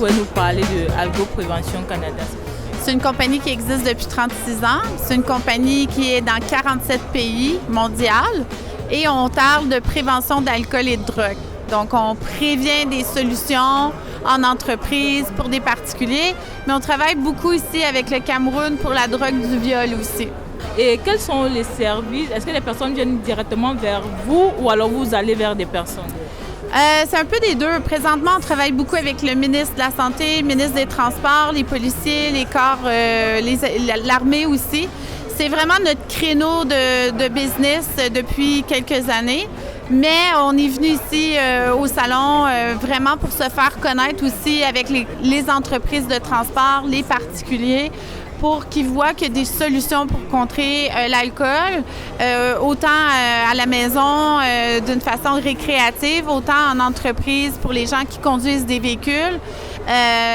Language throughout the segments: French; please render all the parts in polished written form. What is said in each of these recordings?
pouvez nous parler de Algo Prévention Canada? C'est une compagnie qui existe depuis 36 ans. C'est une compagnie qui est dans 47 pays mondiaux et on parle de prévention d'alcool et de drogue. Donc, on prévient des solutions en entreprise pour des particuliers, mais on travaille beaucoup ici avec le Cameroun pour la drogue du viol aussi. Et quels sont les services? Est-ce que les personnes viennent directement vers vous ou alors vous allez vers des personnes? C'est un peu des deux. Présentement, on travaille beaucoup avec le ministre de la Santé, le ministre des Transports, les policiers, les corps, l'armée aussi. C'est vraiment notre créneau de business depuis quelques années. Mais on est venu ici au salon vraiment pour se faire connaître aussi avec les entreprises de transport, les particuliers, pour qu'ils voient qu'il y a des solutions pour contrer l'alcool, autant à la maison d'une façon récréative, autant en entreprise pour les gens qui conduisent des véhicules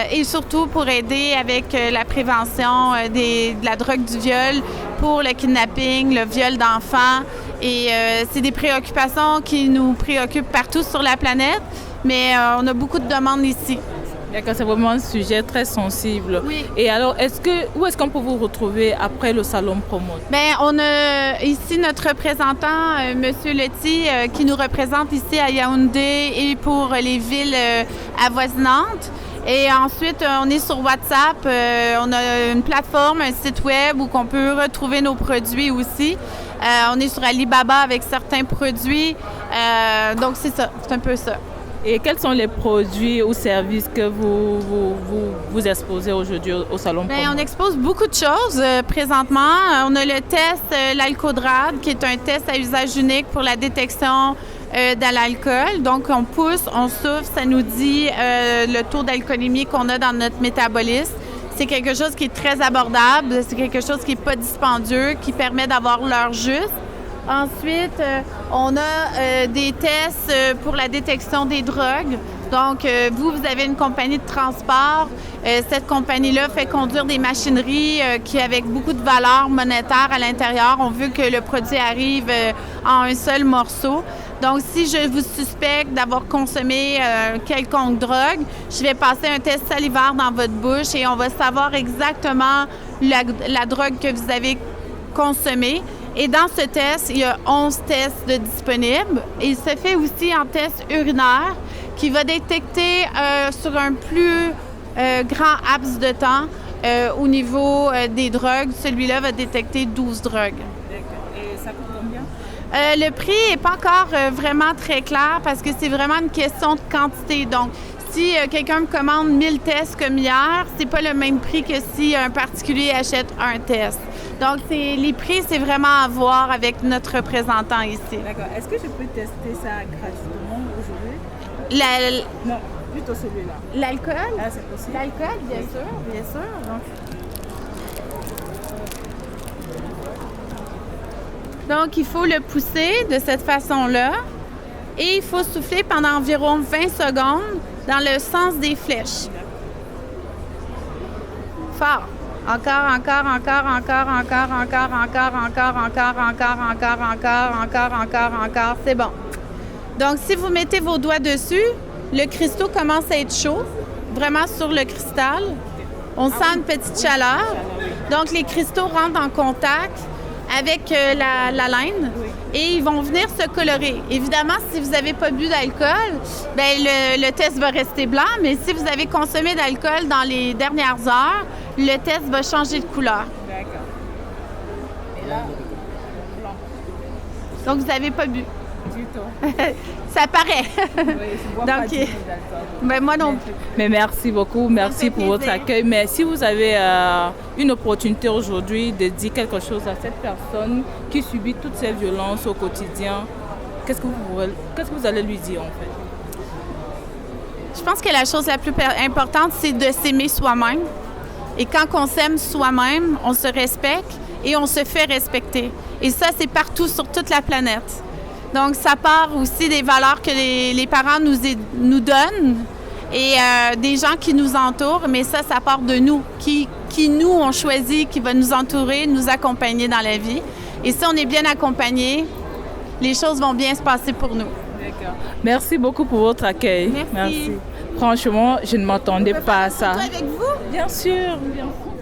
et surtout pour aider avec la prévention de la drogue du viol, pour le kidnapping, le viol d'enfants. Et c'est des préoccupations qui nous préoccupent partout sur la planète, mais on a beaucoup de demandes ici. D'accord, c'est vraiment un sujet très sensible. Oui. Et alors, où est-ce qu'on peut vous retrouver après le salon Promote? Bien, on a ici notre représentant, M. Leti, qui nous représente ici à Yaoundé et pour les villes avoisinantes. Et ensuite, on est sur WhatsApp. On a une plateforme, un site web où on peut retrouver nos produits aussi. On est sur Alibaba avec certains produits. Donc, c'est ça, c'est un peu ça. Et quels sont les produits ou services que vous exposez aujourd'hui au Salon Promote? Bien, on expose beaucoup de choses présentement. On a le test l'Alcodrad, qui est un test à usage unique pour la détection de l'alcool. Donc, on pousse, on souffle, ça nous dit le taux d'alcoolémie qu'on a dans notre métabolisme. C'est quelque chose qui est très abordable, c'est quelque chose qui n'est pas dispendieux, qui permet d'avoir l'heure juste. Ensuite, on a des tests pour la détection des drogues. Donc, vous avez une compagnie de transport. Cette compagnie-là fait conduire des machineries qui, avec beaucoup de valeur monétaire à l'intérieur, on veut que le produit arrive en un seul morceau. Donc, si je vous suspecte d'avoir consommé quelconque drogue, je vais passer un test salivaire dans votre bouche et on va savoir exactement la drogue que vous avez consommée. Et dans ce test, il y a 11 tests de disponibles. Et il se fait aussi en test urinaire qui va détecter sur un plus grand laps de temps au niveau des drogues. Celui-là va détecter 12 drogues. D'accord. Et ça coûte combien? Le prix n'est pas encore vraiment très clair parce que c'est vraiment une question de quantité. Donc, si quelqu'un me commande 1000 tests comme hier, c'est pas le même prix que si un particulier achète un test. Donc, les prix, c'est vraiment à voir avec notre représentant ici. D'accord. Est-ce que je peux tester ça gratuitement aujourd'hui? Non, plutôt celui-là. L'alcool? Ah, c'est possible. L'alcool, bien sûr, bien sûr. Donc, il faut le pousser de cette façon-là et il faut souffler pendant environ 20 secondes dans le sens des flèches. Fort. Encore. C'est bon. Donc, si vous mettez vos doigts dessus, le cristaux commence à être chaud, vraiment sur le cristal. On sent une petite chaleur. Donc, les cristaux rentrent en contact avec la laine et ils vont venir se colorer. Évidemment, si vous n'avez pas bu d'alcool, bien, le test va rester blanc, mais si vous avez consommé d'alcool dans les dernières heures, le test va changer de couleur. D'accord. Et là, blanc. Donc, vous n'avez pas bu. Du tout. Ça paraît. Oui, je bois pas du tout d'alcool. Ben, moi non plus. Mais merci beaucoup, merci pour plaisir. votre accueil. Mais si vous avez une opportunité aujourd'hui de dire quelque chose à cette personne qui subit toutes ces violences au quotidien, qu'est-ce que vous allez lui dire en fait? Je pense que la chose la plus importante, c'est de s'aimer soi-même. Et quand on s'aime soi-même, on se respecte et on se fait respecter. Et ça, c'est partout sur toute la planète. Donc, ça part aussi des valeurs que les parents nous donnent et des gens qui nous entourent, mais ça part de nous, qui nous, on choisit, qui va nous entourer, nous accompagner dans la vie. Et si on est bien accompagné, les choses vont bien se passer pour nous. D'accord. Merci beaucoup pour votre accueil. Merci. Franchement, je ne m'attendais pas à ça. Avec vous? Bien sûr, bien sûr.